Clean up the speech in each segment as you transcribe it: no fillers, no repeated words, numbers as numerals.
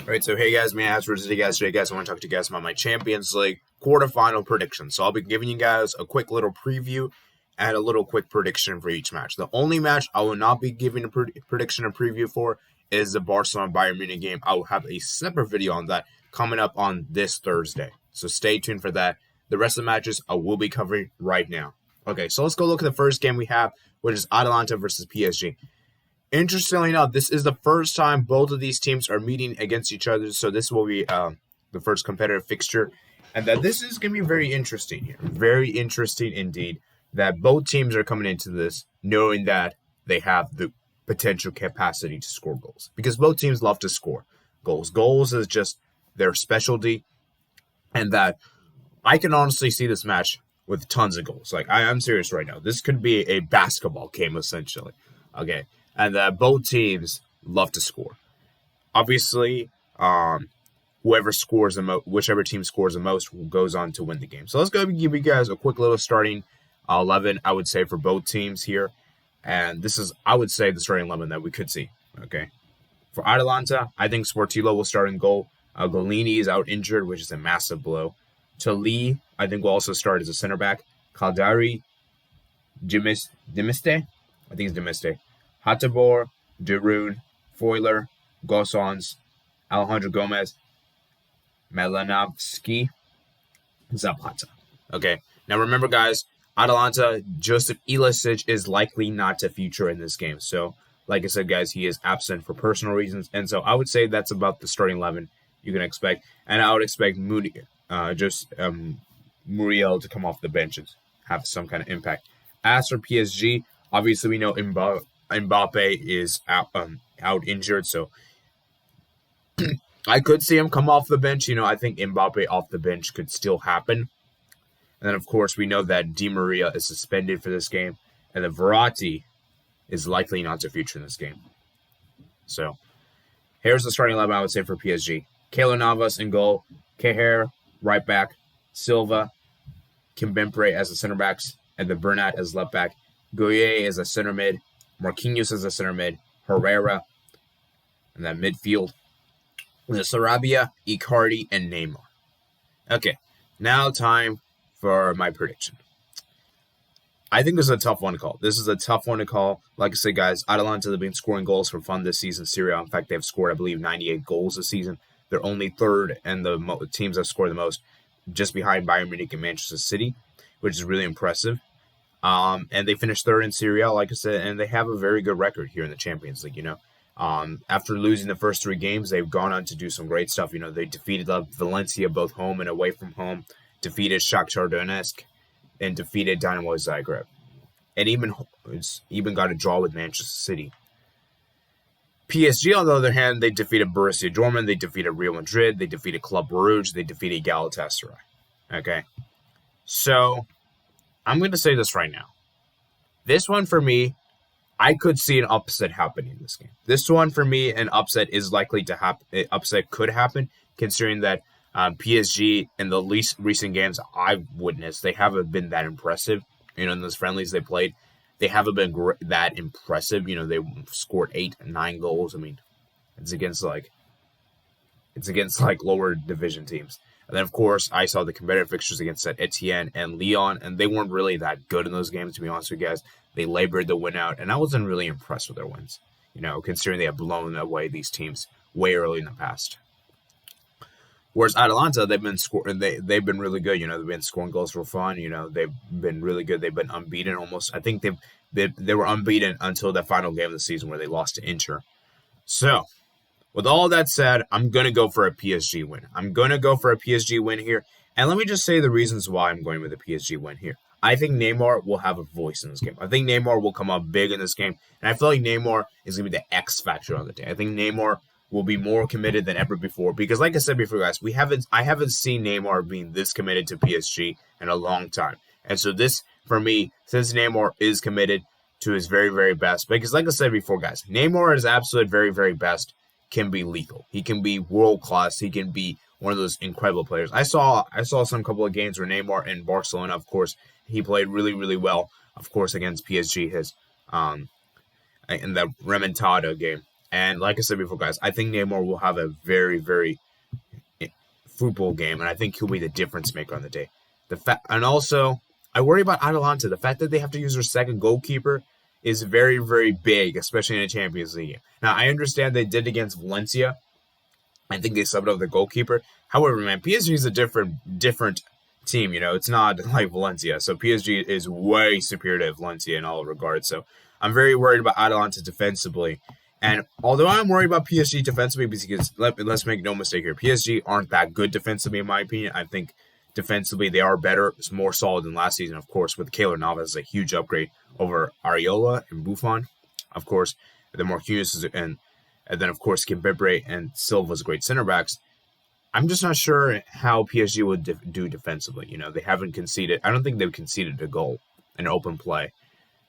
Alright, so hey guys, today guys, I want to talk to you guys about my Champions League quarterfinal prediction. So I'll be giving you guys a quick little preview and a little quick prediction for each match. The only match I will not be giving a prediction or preview for is the Barcelona-Bayern Munich game. I will have a separate video on that coming up on this Thursday. So stay tuned for that. The rest of the matches I will be covering right now. Okay, so let's go look at the first game we have, which is Atalanta versus PSG. Interestingly enough, this is the first time both of these teams are meeting against each other, so this will be the first competitive fixture. And that this is going to be very interesting here. Very interesting indeed that both teams are coming into this knowing that they have the potential capacity to score goals. Because both teams love to score goals. Goals is just their specialty. And that I can honestly see this match with tons of goals. Like, I'm serious right now. This could be a basketball game, essentially. Okay. And both teams love to score. Obviously, whoever scores the most, whichever team scores the most, goes on to win the game. So let's go give you guys a quick little starting 11, I would say, for both teams here. And this is, I would say, the starting 11 that we could see. Okay. For Atalanta, I think Sportillo will start in goal. Golini is out injured, which is a massive blow. Lee, I think, will also start as a center back. Caldari, Dimiste, I think it's Dimiste. Hattabor, Derun, Foyler, Gosons, Alejandro Gomez, Melanovsky, Zapata. Okay, now remember, guys, Atalanta, Joseph Ilicic is likely not to feature in this game. So, like I said, guys, he is absent for personal reasons. And so I would say that's about the starting 11 you can expect. And I would expect Muriel to come off the bench and have some kind of impact. As for PSG, obviously we know Mbappe is out injured, so I could see him come off the bench. I think Mbappe off the bench could still happen. And then, of course, we know that Di Maria is suspended for this game, and that Verratti is likely not to feature in this game. So, here's the starting 11, I would say, for PSG. Keylor Navas in goal, Keher, right back, Silva, Kimpembe as the center backs, and the Bernat as left back, Gueye as a center mid, Marquinhos as a center mid, Herrera, and that midfield with Sarabia, Icardi, and Neymar. Okay, now time for my prediction. I think this is a tough one to call. Like I said, guys, Atalanta have been scoring goals for fun this season. Serie A, in fact, they've scored, I believe, 98 goals this season. They're only third, and the teams that score the most, just behind Bayern Munich and Manchester City, which is really impressive. And they finished third in Serie A, like I said, and they have a very good record here in the Champions League, After losing the first 3 games, they've gone on to do some great stuff. They defeated Valencia both home and away from home, defeated Shakhtar Donetsk, and defeated Dynamo Zagreb. And even got a draw with Manchester City. PSG, on the other hand, they defeated Borussia Dortmund, they defeated Real Madrid, they defeated Club Brugge, they defeated Galatasaray. Okay? So, I'm going to say this right now. This one, for me, I could see an upset happening in this game. This one, for me, an upset is likely to happen. An upset could happen, considering that PSG, in the least recent games I've witnessed, they haven't been that impressive. In those friendlies they played, they haven't been that impressive. They scored 8 and 9 goals. I mean, it's against lower division teams. And then, of course, I saw the competitive fixtures against Etienne and Lyon, and they weren't really that good in those games, to be honest with you guys. They labored the win out, and I wasn't really impressed with their wins, considering they have blown away these teams way early in the past. Whereas Atalanta, they've been they've been really good. They've been scoring goals for fun. They've been really good. They've been unbeaten almost. I think they were unbeaten until the final game of the season where they lost to Inter. So, with all that said, I'm going to go for a PSG win. Here. And let me just say the reasons why I'm going with a PSG win here. I think Neymar will have a voice in this game. I think Neymar will come up big in this game. And I feel like Neymar is going to be the X factor on the day. I think Neymar will be more committed than ever before. Because like I said before, guys, I haven't seen Neymar being this committed to PSG in a long time. And so this, for me, since Neymar is committed to his very, very best, because like I said before, guys, Neymar at his absolute very, very best can be lethal. He can be world class. He can be one of those incredible players. I saw some couple of games where Neymar in Barcelona, of course, he played really, really well, of course, against PSG, in the Remontada game. And like I said before, guys, I think Neymar will have a very, very football game, and I think he'll be the difference maker on the day. And also, I worry about Atalanta. The fact that they have to use their second goalkeeper is very, very big, especially in a Champions League game. Now, I understand they did against Valencia. I think they subbed out their goalkeeper. However, man, PSG is a different team. It's not like Valencia. So PSG is way superior to Valencia in all regards. So I'm very worried about Atalanta defensively. And although I'm worried about PSG defensively, because let's make no mistake here, PSG aren't that good defensively, in my opinion. I think defensively they are better. It's more solid than last season, of course, with Keylor Navas, a huge upgrade over Areola and Buffon. Of course, the Marquinhos and then, of course, Kimpembe and Silva's great center backs. I'm just not sure how PSG would do defensively. They haven't conceded. I don't think they've conceded a goal in open play.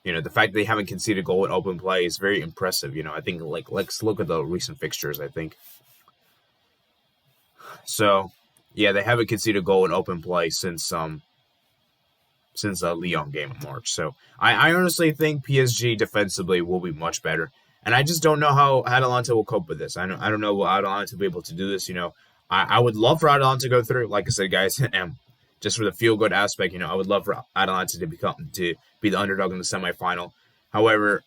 The fact that they haven't conceded a goal in open play is very impressive. I think, let's look at the recent fixtures, I think. So, yeah, they haven't conceded a goal in open play since the Lyon game in March. So, I honestly think PSG defensively will be much better. And I just don't know how Atalanta will cope with this. I don't know will Atalanta be able to do this. I would love for Atalanta to go through. Like I said, guys, just for the feel-good aspect, I would love for Atalanta to be the underdog in the semifinal. However,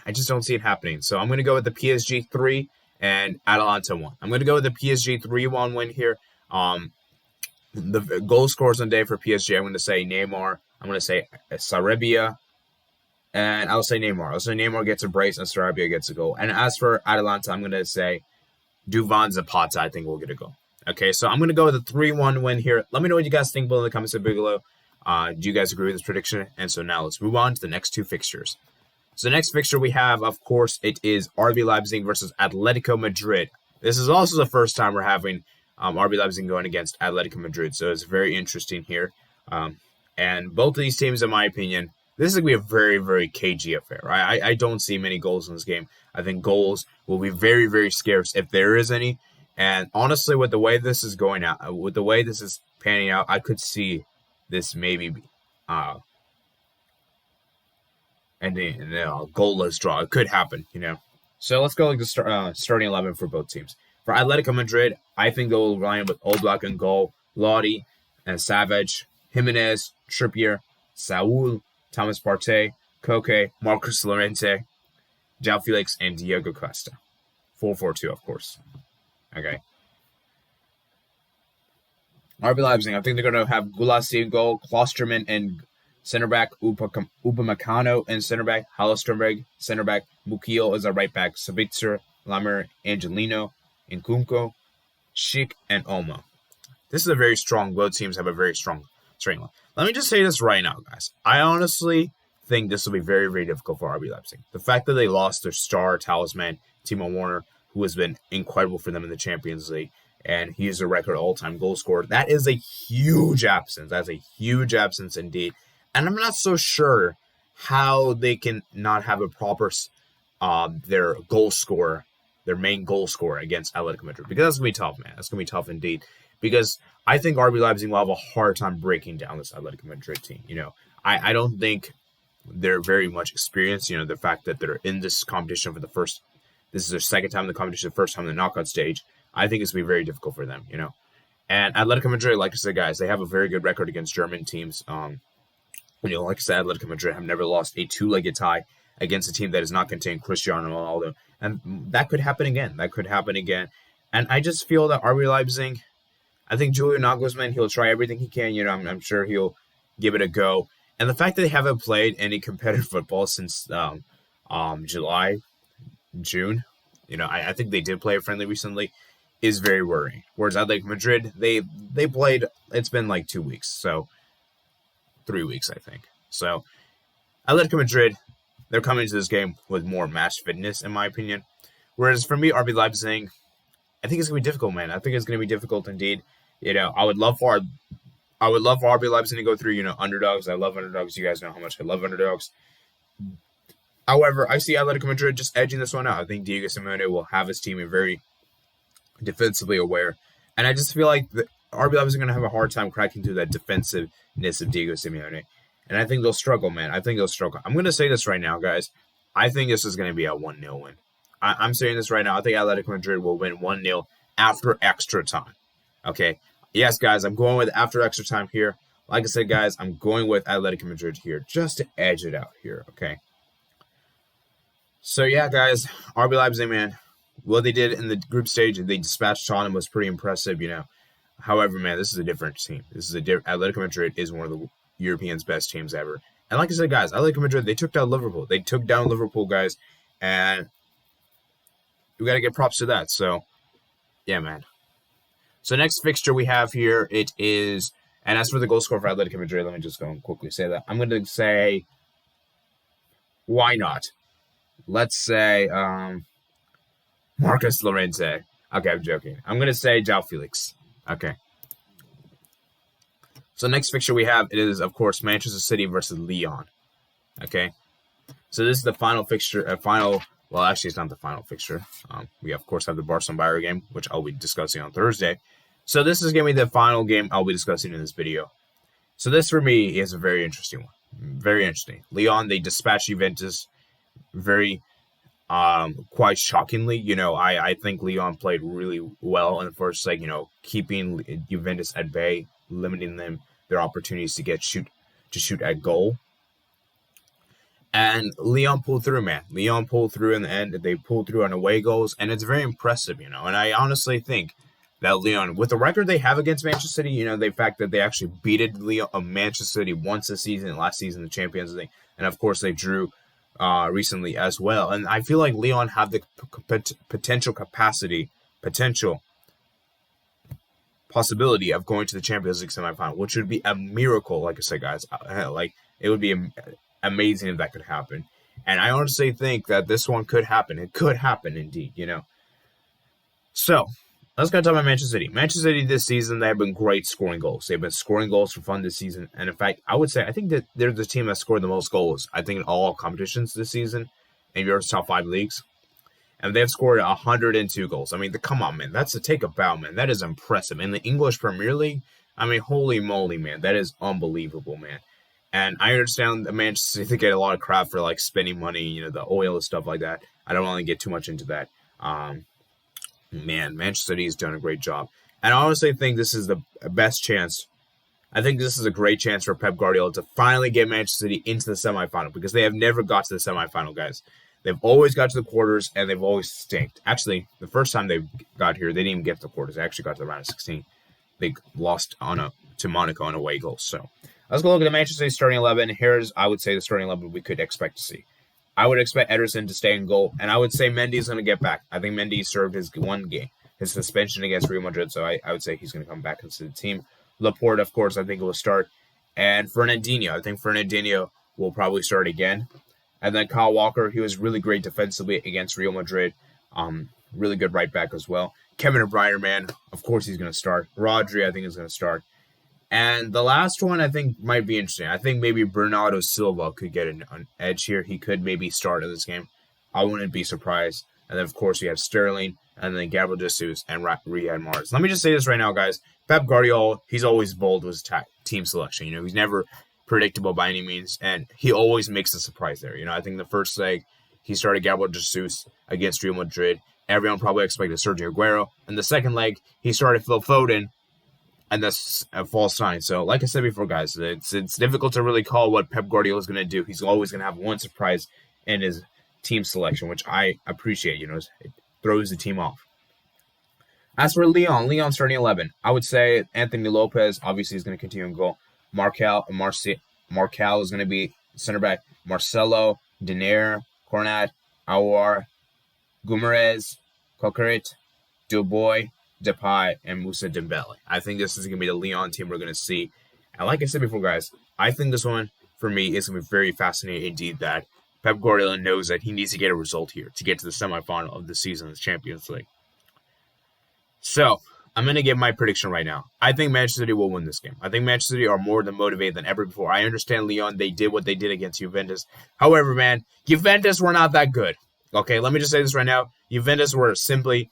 I just don't see it happening. So I'm going to go with the PSG 3 and Atalanta 1. I'm going to go with the PSG 3-1 win here. The goal scorers on the day for PSG, I'm going to say Neymar. I'm going to say Sarabia. And I'll say Neymar. I'll say Neymar gets a brace and Sarabia gets a goal. And as for Atalanta, I'm going to say Duvan Zapata, I think, will get a goal. Okay, so I'm going to go with a 3-1 win here. Let me know what you guys think below in the comments below. Do you guys agree with this prediction? And so now let's move on to the next two fixtures. So the next fixture we have, of course, it is RB Leipzig versus Atletico Madrid. This is also the first time we're having RB Leipzig going against Atletico Madrid. So it's very interesting here. And both of these teams, in my opinion, this is going to be a very, very cagey affair. Right? I don't see many goals in this game. I think goals will be very, very scarce if there is any. And honestly, with the way this is going out, with the way this is panning out, I could see this maybe ending in a goalless draw. It could happen, So let's go like the starting 11 for both teams. For Atletico Madrid, I think they'll line with Oblak in goal, Lodi and Savage, Jimenez, Trippier, Saul, Thomas Partey, Koke, Marcus Llorente, João Felix, and Diego Costa. 4-4-2, of course. Okay. RB Leipzig, I think they're going to have Gulassi in goal, Klosterman and center back, Upamecano and center back, Halstenberg, center back, Mukio is a right back, Sabitzer, Lamer, Angelino, Nkunku, Schick, and Oma. This is a very strong, both teams have a very strong strength line. Let me just say this right now, guys. I honestly think this will be very, very difficult for RB Leipzig. The fact that they lost their star talisman, Timo Werner, who has been incredible for them in the Champions League, and he is a record all-time goal scorer. That is a huge absence. That's a huge absence indeed. And I'm not so sure how they can not have a proper their goal scorer, their main goal scorer against Atletico Madrid. Because that's going to be tough, man. That's going to be tough indeed. Because I think RB Leipzig will have a hard time breaking down this Atletico Madrid team. I don't think they're very much experienced. The fact that they're in this competition for this is their second time in the competition, the first time in the knockout stage. I think it's going to be very difficult for them, And Atletico Madrid, like I said, guys, they have a very good record against German teams. Like I said, Atletico Madrid have never lost a two-legged tie against a team that does not contain Cristiano Ronaldo. And that could happen again. And I just feel that RB Leipzig, I think Julian Nagelsmann, he'll try everything he can. I'm sure he'll give it a go. And the fact that they haven't played any competitive football since July, June, I think they did play a friendly recently, is very worrying. Whereas Atletico Madrid, they played, it's been like 2 weeks. So 3 weeks, I think. So Atletico Madrid, they're coming to this game with more match fitness, in my opinion. Whereas for me, RB Leipzig, I think it's going to be difficult, man. I think it's going to be difficult indeed. I would love for RB Leipzig to go through, underdogs. I love underdogs. You guys know how much I love underdogs. However, I see Atletico Madrid just edging this one out. I think Diego Simeone will have his team very defensively aware. And I just feel like the RB Leipzig is going to have a hard time cracking through that defensiveness of Diego Simeone. And I think they'll struggle, man. I'm going to say this right now, guys. I think this is going to be a 1-0 win. I'm saying this right now. I think Atletico Madrid will win 1-0 after extra time. Okay. Yes, guys, I'm going with after extra time here. Like I said, guys, I'm going with Atletico Madrid here just to edge it out here. Okay. So, yeah, guys, RB Leipzig, man, what they did in the group stage, they dispatched Tottenham was pretty impressive, However, man, this is a different team. Atletico Madrid is one of the Europeans' best teams ever. And like I said, guys, Atletico Madrid, they took down Liverpool. They took down Liverpool, guys, and we got to get props to that. So, yeah, man. So, next fixture we have here, it is, and as for the goal scorer for Atletico Madrid, let me just go and quickly say that. I'm going to say, why not? Let's say Marcus Llorente. Okay, I'm joking. I'm going to say João Felix. Okay. So next fixture we have, it is, of course, Manchester City versus Lyon. Okay. So this is the final fixture. Well, actually, it's not the final fixture. We, of course, have the Barcelona Bayern game, which I'll be discussing on Thursday. So this is going to be the final game I'll be discussing in this video. So this, for me, is a very interesting one. Very interesting. Lyon, they dispatched Juventus very quite shockingly. I think Lyon played really well in the first leg, keeping Juventus at bay, limiting them their opportunities to shoot at goal. And Lyon pulled through, man. Lyon pulled through in the end. They pulled through on away goals, and it's very impressive, And I honestly think that Lyon, with the record they have against Manchester City, the fact that they actually beated Manchester City once this season, last season, the Champions League, and of course they drew recently as well. And I feel like Lyon have the possibility of going to the Champions League semifinal, which would be a miracle. Like I said, guys, it would be amazing if that could happen. And I honestly think that this one could happen. It could happen indeed, So let's go talk about Manchester City. Manchester City this season, they have been great scoring goals. They've been scoring goals for fun this season. And in fact, I think that they're the team that scored the most goals, I think, in all competitions this season in Europe's top 5 leagues. And they've scored 102 goals. I mean, come on, man. That's a take a bow, man. That is impressive. In the English Premier League, I mean, holy moly, man. That is unbelievable, man. And I understand that Manchester City get a lot of crap for, spending money, the oil and stuff like that. I don't want to get too much into that. Man, Manchester City has done a great job. And I honestly think this is the best chance. I think this is a great chance for Pep Guardiola to finally get Manchester City into the semifinal, because they have never got to the semifinal, guys. They've always got to the quarters, and they've always stinked. Actually, the first time they got here, they didn't even get to the quarters. They actually got to the round of 16. They lost to Monaco on away goals. So let's go look at the Manchester City starting 11. Here's, I would say, the starting 11 we could expect to see. I would expect Ederson to stay in goal, and I would say Mendy's going to get back. I think Mendy served his one game, his suspension against Real Madrid, so I would say he's going to come back into the team. Laporte, of course, I think will start. And Fernandinho, I think Fernandinho will probably start again. And then Kyle Walker, he was really great defensively against Real Madrid. Really good right back as well. Kevin De Bruyne, man, of course he's going to start. Rodri, I think, is going to start. And the last one, I think, might be interesting. I think maybe Bernardo Silva could get an edge here. He could maybe start in this game. I wouldn't be surprised. And then, of course, you have Sterling, and then Gabriel Jesus, and Riyad Mahrez. Let me just say this right now, guys. Pep Guardiola, he's always bold with his team selection. He's never predictable by any means, and he always makes a surprise there. I think the first leg, he started Gabriel Jesus against Real Madrid. Everyone probably expected Sergio Aguero. And the second leg, he started Phil Foden, and that's a false sign. So, like I said before, guys, it's difficult to really call what Pep Guardiola is going to do. He's always going to have one surprise in his team selection, which I appreciate. It throws the team off. As for Lyon starting 11, I would say Anthony Lopez obviously is going to continue in goal. Marcal is going to be center back. Marcelo, Denaire, Cornat, Aouar, Guimaraes, Coqueret, Dubois, Depay, and Moussa Dembele. I think this is going to be the Lyon team we're going to see. And like I said before, guys, I think this one, for me, is going to be very fascinating indeed, that Pep Guardiola knows that he needs to get a result here to get to the semifinal of the season of the Champions League. So, I'm going to give my prediction right now. I think Manchester City will win this game. I think Manchester City are more than motivated than ever before. I understand Lyon, they did what they did against Juventus. However, man, Juventus were not that good. Okay, let me just say this right now. Juventus were simply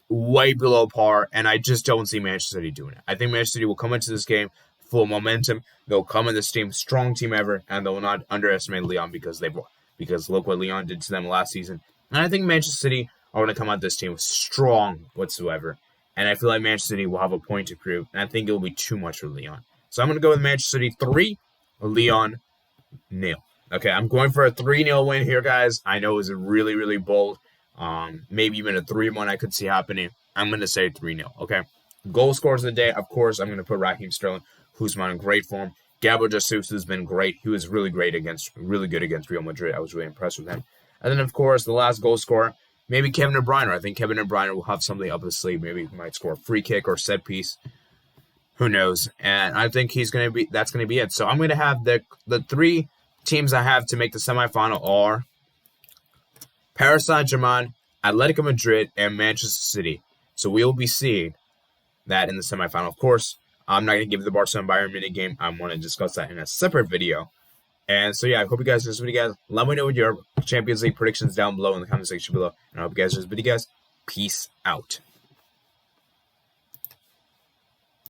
way below par, and I just don't see Manchester City doing it. I think Manchester City will come into this game full momentum. They'll come in this team, strong team ever, and they will not underestimate Lyon because look what Lyon did to them last season. And I think Manchester City are going to come out this team strong whatsoever. And I feel like Manchester City will have a point to prove. And I think it will be too much for Lyon. So I'm going to go with Manchester City 3, Lyon 0. Okay, I'm going for a 3-0 win here, guys. I know it was a really, really bold. Maybe even a 3-1 I could see happening. I'm going to say 3-0, okay? Goal scorers of the day, of course, I'm going to put Raheem Sterling, who's been in great form. Gabriel Jesus has been great. He was really good against Real Madrid. I was really impressed with him. And then, of course, the last goal scorer, maybe Kevin De Bruyne. I think Kevin De Bruyne will have something up his sleeve. Maybe he might score a free kick or set piece. Who knows? And I think that's going to be it. So I'm going to have the 3 teams I have to make the semifinal are Paris Saint-Germain, Atletico Madrid, and Manchester City. So we will be seeing that in the semifinal. Of course, I'm not going to give the Barcelona Bayern Munich game. I want to discuss that in a separate video. And so, yeah, I hope you guys enjoyed this video, guys. Let me know what your Champions League predictions down below in the comment section below. And I hope you guys enjoyed this video, guys. Peace out.